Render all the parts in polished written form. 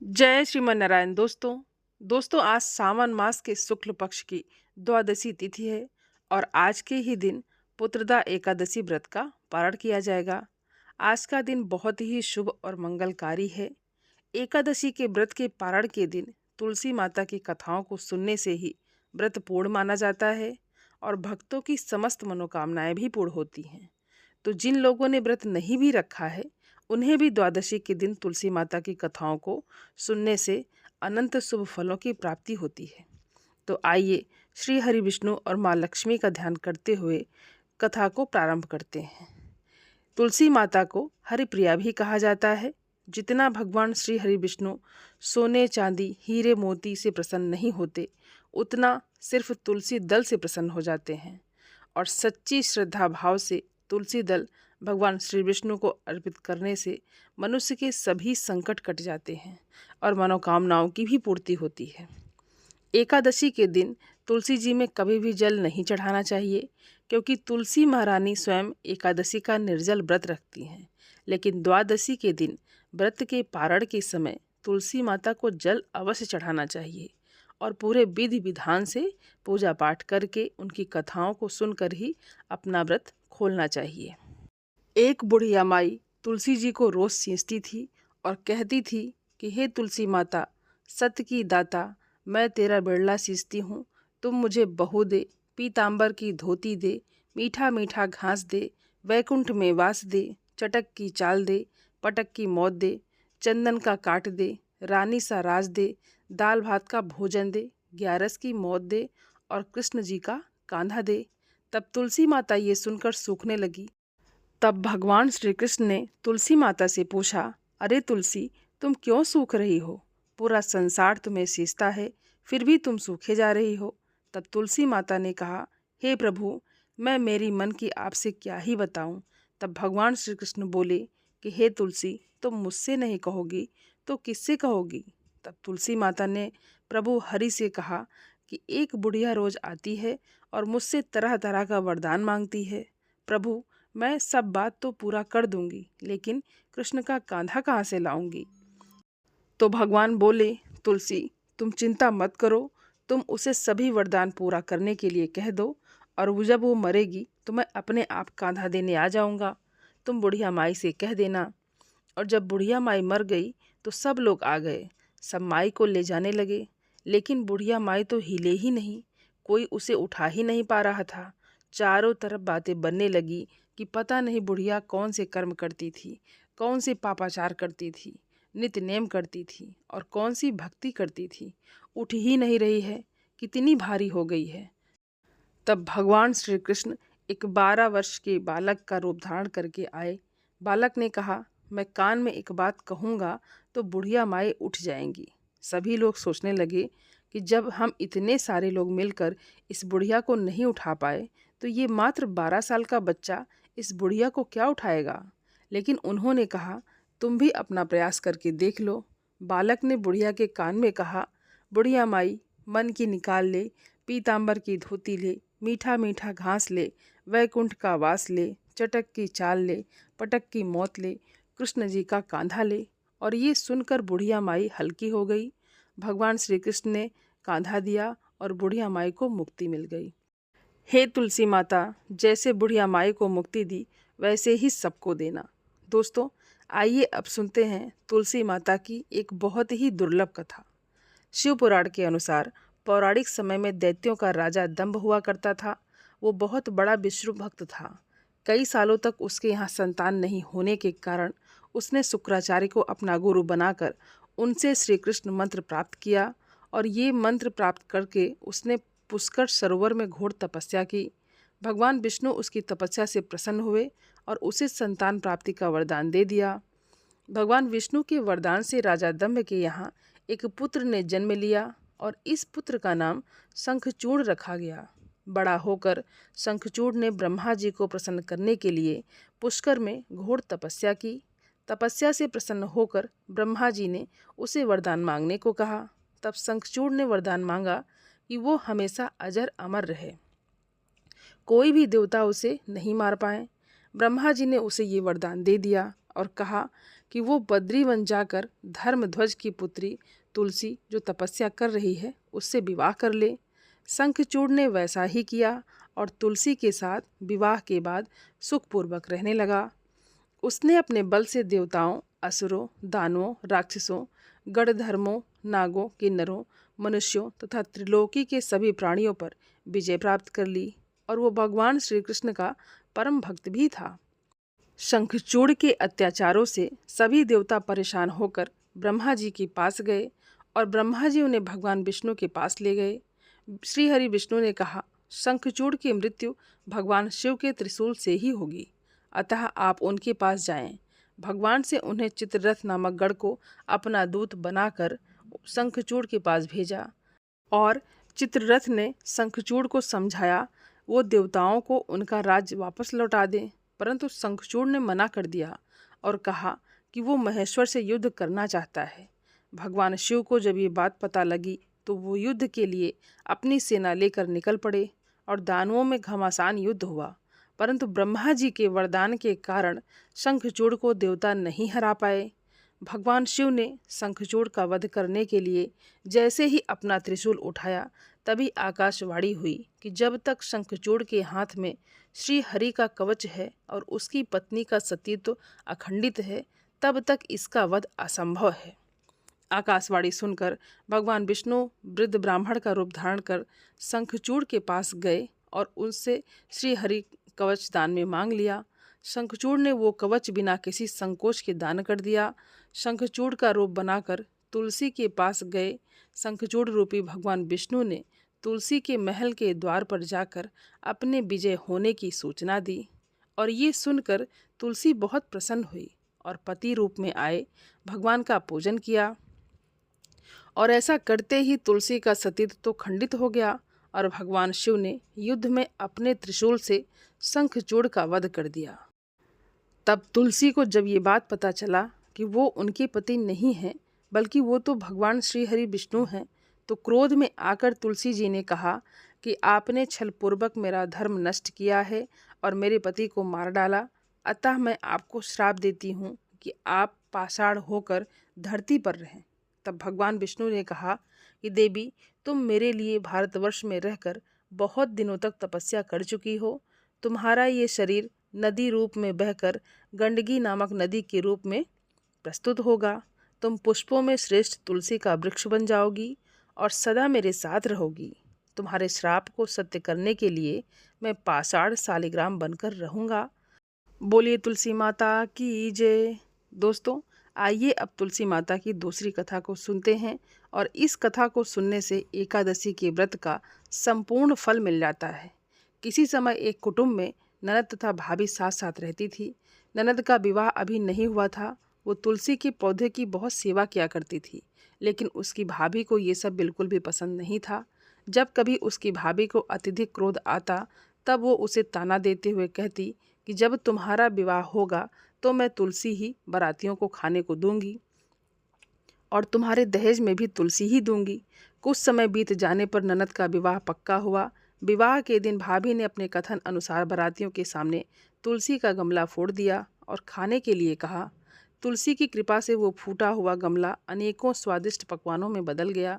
जय श्रीमन नारायण। दोस्तों आज सावन मास के शुक्ल पक्ष की द्वादशी तिथि है और आज के ही दिन पुत्रदा एकादशी व्रत का पारण किया जाएगा। आज का दिन बहुत ही शुभ और मंगलकारी है। एकादशी के व्रत के पारण के दिन तुलसी माता की कथाओं को सुनने से ही व्रत पूर्ण माना जाता है और भक्तों की समस्त मनोकामनाएं भी पूर्ण होती हैं। तो जिन लोगों ने व्रत नहीं भी रखा है उन्हें भी द्वादशी के दिन तुलसी माता की कथाओं को सुनने से अनंत शुभ फलों की प्राप्ति होती है। तो आइए श्री हरि विष्णु और माँ लक्ष्मी का ध्यान करते हुए कथा को प्रारंभ करते हैं। तुलसी माता को हरिप्रिया भी कहा जाता है। जितना भगवान श्री हरि विष्णु सोने चांदी हीरे मोती से प्रसन्न नहीं होते, उतना सिर्फ तुलसी दल से प्रसन्न हो जाते हैं और सच्ची श्रद्धा भाव से तुलसी दल भगवान श्री विष्णु को अर्पित करने से मनुष्य के सभी संकट कट जाते हैं और मनोकामनाओं की भी पूर्ति होती है। एकादशी के दिन तुलसी जी में कभी भी जल नहीं चढ़ाना चाहिए, क्योंकि तुलसी महारानी स्वयं एकादशी का निर्जल व्रत रखती हैं। लेकिन द्वादशी के दिन व्रत के पारण के समय तुलसी माता को जल अवश्य चढ़ाना चाहिए और पूरे विधि विधान से पूजा पाठ करके उनकी कथाओं को सुनकर ही अपना व्रत खोलना चाहिए। एक बुढ़िया माई तुलसी जी को रोज सींचती थी और कहती थी कि हे तुलसी माता, सत्य की दाता, मैं तेरा बिरला सींचती हूँ, तुम मुझे बहू दे, पीतांबर की धोती दे, मीठा मीठा घास दे, वैकुंठ में वास दे, चटक की चाल दे, पटक की मौत दे, चंदन का काट दे, रानी सा राज दे, दाल भात का भोजन दे, ग्यारस की मौत दे और कृष्ण जी का कांधा दे। तब तुलसी माता ये सुनकर सूखने लगी। तब भगवान श्री कृष्ण ने तुलसी माता से पूछा, अरे तुलसी, तुम क्यों सूख रही हो? पूरा संसार तुम्हें सींचता है, फिर भी तुम सूखे जा रही हो। तब तुलसी माता ने कहा, हे प्रभु, मैं मेरी मन की आपसे क्या ही बताऊं। तब भगवान श्री कृष्ण बोले कि हे तुलसी, तुम मुझसे नहीं कहोगी तो किससे कहोगी? तब तुलसी माता ने प्रभु हरि से कहा कि एक बुढ़िया रोज आती है और मुझसे तरह तरह का वरदान मांगती है। प्रभु, मैं सब बात तो पूरा कर दूंगी, लेकिन कृष्ण का कांधा कहाँ से लाऊंगी? तो भगवान बोले, तुलसी, तुम चिंता मत करो, तुम उसे सभी वरदान पूरा करने के लिए कह दो और जब वो मरेगी तो मैं अपने आप कांधा देने आ जाऊंगा। तुम बुढ़िया माई से कह देना। और जब बुढ़िया माई मर गई तो सब लोग आ गए, सब माई को ले जाने लगे, लेकिन बुढ़िया माई तो हिले ही नहीं, कोई उसे उठा ही नहीं पा रहा था। चारों तरफ बातें बनने लगी कि पता नहीं बुढ़िया कौन से कर्म करती थी, कौन से पापाचार करती थी, नित्य नेम करती थी और कौन सी भक्ति करती थी, उठ ही नहीं रही है, कितनी भारी हो गई है। तब भगवान श्री कृष्ण एक 12 वर्ष के बालक का रूप धारण करके आए। बालक ने कहा, मैं कान में एक बात कहूँगा तो बुढ़िया माई उठ जाएंगी। सभी लोग सोचने लगे कि जब हम इतने सारे लोग मिलकर इस बुढ़िया को नहीं उठा पाए तो ये मात्र 12 साल का बच्चा इस बुढ़िया को क्या उठाएगा। लेकिन उन्होंने कहा, तुम भी अपना प्रयास करके देख लो। बालक ने बुढ़िया के कान में कहा, बुढ़िया माई, मन की निकाल ले, पीतांबर की धोती ले, मीठा मीठा घास ले, वैकुंठ का वास ले, चटक की चाल ले, पटक की मौत ले, कृष्ण जी का कांधा ले। और ये सुनकर बुढ़िया माई हल्की हो गई। भगवान श्री कृष्ण ने कांधा दिया और बुढ़िया माई को मुक्ति मिल गई। हे तुलसी माता, जैसे बुढ़िया माई को मुक्ति दी वैसे ही सबको देना। दोस्तों, आइए अब सुनते हैं तुलसी माता की एक बहुत ही दुर्लभ कथा। शिव पुराण के अनुसार पौराणिक समय में दैत्यों का राजा दंभ हुआ करता था। वो बहुत बड़ा विष्णु भक्त था। कई सालों तक उसके यहाँ संतान नहीं होने के कारण उसने शुक्राचार्य को अपना गुरु बनाकर उनसे श्री कृष्ण मंत्र प्राप्त किया और ये मंत्र प्राप्त करके उसने पुष्कर सरोवर में घोर तपस्या की। भगवान विष्णु उसकी तपस्या से प्रसन्न हुए और उसे संतान प्राप्ति का वरदान दे दिया। भगवान विष्णु के वरदान से राजा दंभ के यहाँ एक पुत्र ने जन्म लिया और इस पुत्र का नाम शंखचूड़ रखा गया। बड़ा होकर शंखचूड़ ने ब्रह्मा जी को प्रसन्न करने के लिए पुष्कर में घोर तपस्या की। तपस्या से प्रसन्न होकर ब्रह्मा जी ने उसे वरदान मांगने को कहा। तब शंखचूड़ ने वरदान मांगा कि वो हमेशा अजर अमर रहे, कोई भी देवता उसे नहीं मार पाए। ब्रह्मा जी ने उसे ये वरदान दे दिया और कहा कि वो बद्री वन जाकर धर्मध्वज की पुत्री तुलसी जो तपस्या कर रही है उससे विवाह कर ले। शंखचूड़ ने वैसा ही किया और तुलसी के साथ विवाह के बाद सुखपूर्वक रहने लगा। उसने अपने बल से देवताओं, असुरों, दानवों, राक्षसों, गणधर्मों, नागों, किन्नरों, मनुष्यों तथा त्रिलोकी के सभी प्राणियों पर विजय प्राप्त कर ली और वो भगवान श्री कृष्ण का परम भक्त भी था। शंखचूड़ के अत्याचारों से सभी देवता परेशान होकर ब्रह्मा जी के पास गए और ब्रह्मा जी उन्हें भगवान विष्णु के पास ले गए। श्री हरि विष्णु ने कहा, शंखचूड़ की मृत्यु भगवान शिव के त्रिशूल से ही होगी, अतः आप उनके पास जाएं। भगवान से उन्हें चित्ररथ नामक गढ़ को अपना दूत बनाकर शंखचूड़ के पास भेजा और चित्ररथ ने शंखचूड़ को समझाया वो देवताओं को उनका राज्य वापस लौटा दें, परंतु शंखचूड़ ने मना कर दिया और कहा कि वो महेश्वर से युद्ध करना चाहता है। भगवान शिव को जब ये बात पता लगी तो वो युद्ध के लिए अपनी सेना लेकर निकल पड़े और दानवों में घमासान युद्ध हुआ, परंतु ब्रह्मा जी के वरदान के कारण शंखचूड़ को देवता नहीं हरा पाए। भगवान शिव ने शंखचूड़ का वध करने के लिए जैसे ही अपना त्रिशूल उठाया तभी आकाशवाणी हुई कि जब तक शंखचूड़ के हाथ में श्री हरि का कवच है और उसकी पत्नी का सतीत्व अखंडित है तब तक इसका वध असंभव है। आकाशवाणी सुनकर भगवान विष्णु वृद्ध ब्राह्मण का रूप धारण कर शंखचूड़ के पास गए और उनसे श्री हरि कवच दान में मांग लिया। शंखचूड़ ने वो कवच बिना किसी संकोच के दान कर दिया। शंखचूड़ का रूप बनाकर तुलसी के पास गए शंखचूड़ रूपी भगवान विष्णु ने तुलसी के महल के द्वार पर जाकर अपने विजय होने की सूचना दी और ये सुनकर तुलसी बहुत प्रसन्न हुई और पति रूप में आए भगवान का पूजन किया और ऐसा करते ही तुलसी का सतीत्व तो खंडित हो गया और भगवान शिव ने युद्ध में अपने त्रिशूल से शंखचूड़ का वध कर दिया। तब तुलसी को जब ये बात पता चला कि वो उनके पति नहीं हैं बल्कि वो तो भगवान श्री हरि विष्णु हैं, तो क्रोध में आकर तुलसी जी ने कहा कि आपने छलपूर्वक मेरा धर्म नष्ट किया है और मेरे पति को मार डाला, अतः मैं आपको श्राप देती हूँ कि आप पाषाण होकर धरती पर रहें। तब भगवान विष्णु ने कहा कि देवी, तुम मेरे लिए भारतवर्ष में रहकर बहुत दिनों तक तपस्या कर चुकी हो। तुम्हारा ये शरीर नदी रूप में बहकर गंडकी नामक नदी के रूप में प्रस्तुत होगा। तुम पुष्पों में श्रेष्ठ तुलसी का वृक्ष बन जाओगी और सदा मेरे साथ रहोगी। तुम्हारे श्राप को सत्य करने के लिए मैं पाषाण शालिग्राम बनकर रहूँगा। बोलिए तुलसी माता की जय। दोस्तों, आइए अब तुलसी माता की दूसरी कथा को सुनते हैं और इस कथा को सुनने से एकादशी के व्रत का संपूर्ण फल मिल जाता है। किसी समय एक कुटुंब में ननद तथा भाभी साथ साथ रहती थी। ननद का विवाह अभी नहीं हुआ था। वो तुलसी के पौधे की बहुत सेवा किया करती थी, लेकिन उसकी भाभी को ये सब बिल्कुल भी पसंद नहीं था। जब कभी उसकी भाभी को अत्यधिक क्रोध आता तब वो उसे ताना देते हुए कहती कि जब तुम्हारा विवाह होगा तो मैं तुलसी ही बारातियों को खाने को दूंगी और तुम्हारे दहेज में भी तुलसी ही दूंगी। कुछ समय बीत जाने पर ननद का विवाह पक्का हुआ। विवाह के दिन भाभी ने अपने कथन अनुसार बारातियों के सामने तुलसी का गमला फोड़ दिया और खाने के लिए कहा। तुलसी की कृपा से वो फूटा हुआ गमला अनेकों स्वादिष्ट पकवानों में बदल गया।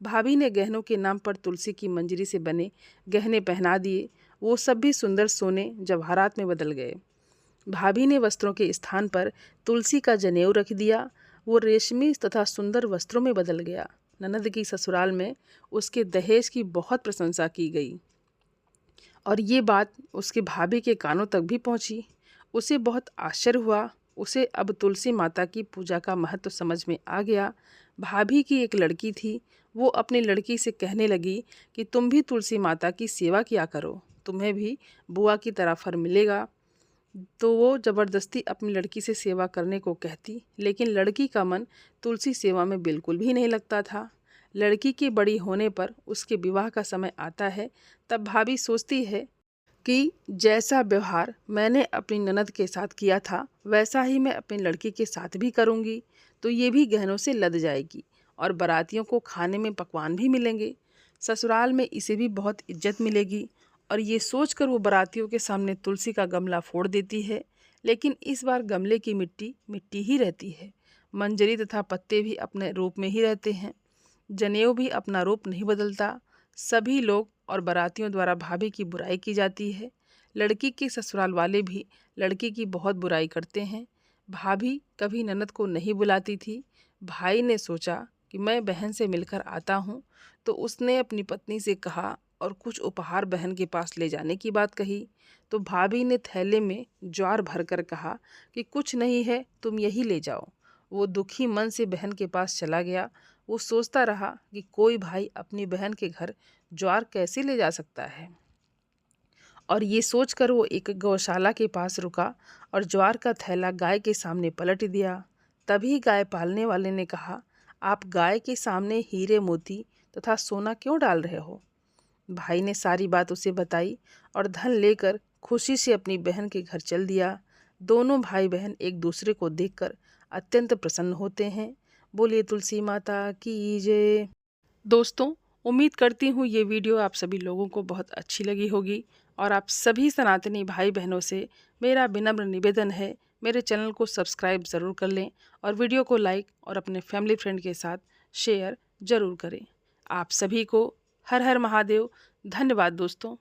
भाभी ने गहनों के नाम पर तुलसी की मंजरी से बने गहने पहना दिए। वो सब भी सुंदर सोने जवाहरात में बदल गए। भाभी ने वस्त्रों के स्थान पर तुलसी का जनेऊ रख दिया। वो रेशमी तथा सुंदर वस्त्रों में बदल गया। ननद की ससुराल में उसके दहेज की बहुत प्रशंसा की गई और ये बात उसके भाभी के कानों तक भी पहुंची। उसे बहुत आश्चर्य हुआ। उसे अब तुलसी माता की पूजा का महत्व समझ में आ गया। भाभी की एक लड़की थी। वो अपनी लड़की से कहने लगी कि तुम भी तुलसी माता की सेवा किया करो, तुम्हें भी बुआ की तरह फल मिलेगा। तो वो ज़बरदस्ती अपनी लड़की से सेवा करने को कहती, लेकिन लड़की का मन तुलसी सेवा में बिल्कुल भी नहीं लगता था। लड़की के बड़ी होने पर उसके विवाह का समय आता है, तब भाभी सोचती है कि जैसा व्यवहार मैंने अपनी ननद के साथ किया था वैसा ही मैं अपनी लड़की के साथ भी करूँगी, तो ये भी गहनों से लद जाएगी और बारातियों को खाने में पकवान भी मिलेंगे। ससुराल में इसे भी बहुत इज्जत मिलेगी। और ये सोचकर वो बारातियों के सामने तुलसी का गमला फोड़ देती है, लेकिन इस बार गमले की मिट्टी मिट्टी ही रहती है। मंजरी तथा पत्ते भी अपने रूप में ही रहते हैं। जनेऊ भी अपना रूप नहीं बदलता। सभी लोग और बारातियों द्वारा भाभी की बुराई की जाती है। लड़की के ससुराल वाले भी लड़की की बहुत बुराई करते हैं। भाभी कभी ननद को नहीं बुलाती थी। भाई ने सोचा कि मैं बहन से मिलकर आता हूँ, तो उसने अपनी पत्नी से कहा और कुछ उपहार बहन के पास ले जाने की बात कही। तो भाभी ने थैले में ज्वार भरकर कहा कि कुछ नहीं है, तुम यही ले जाओ। वो दुखी मन से बहन के पास चला गया। वो सोचता रहा कि कोई भाई अपनी बहन के घर ज्वार कैसे ले जा सकता है, और ये सोचकर वो एक गौशाला के पास रुका और ज्वार का थैला गाय के सामने पलट दिया। तभी गाय पालने वाले ने कहा, आप गाय के सामने हीरे मोती तथा सोना क्यों डाल रहे हो? भाई ने सारी बात उसे बताई और धन लेकर खुशी से अपनी बहन के घर चल दिया। दोनों भाई बहन एक दूसरे को देखकर अत्यंत प्रसन्न होते हैं। बोलिए तुलसी माता की जय। दोस्तों, उम्मीद करती हूँ ये वीडियो आप सभी लोगों को बहुत अच्छी लगी होगी, और आप सभी सनातनी भाई बहनों से मेरा विनम्र निवेदन है, मेरे चैनल को सब्सक्राइब ज़रूर कर लें और वीडियो को लाइक और अपने फैमिली फ्रेंड के साथ शेयर ज़रूर करें। आप सभी को हर हर महादेव। धन्यवाद दोस्तों।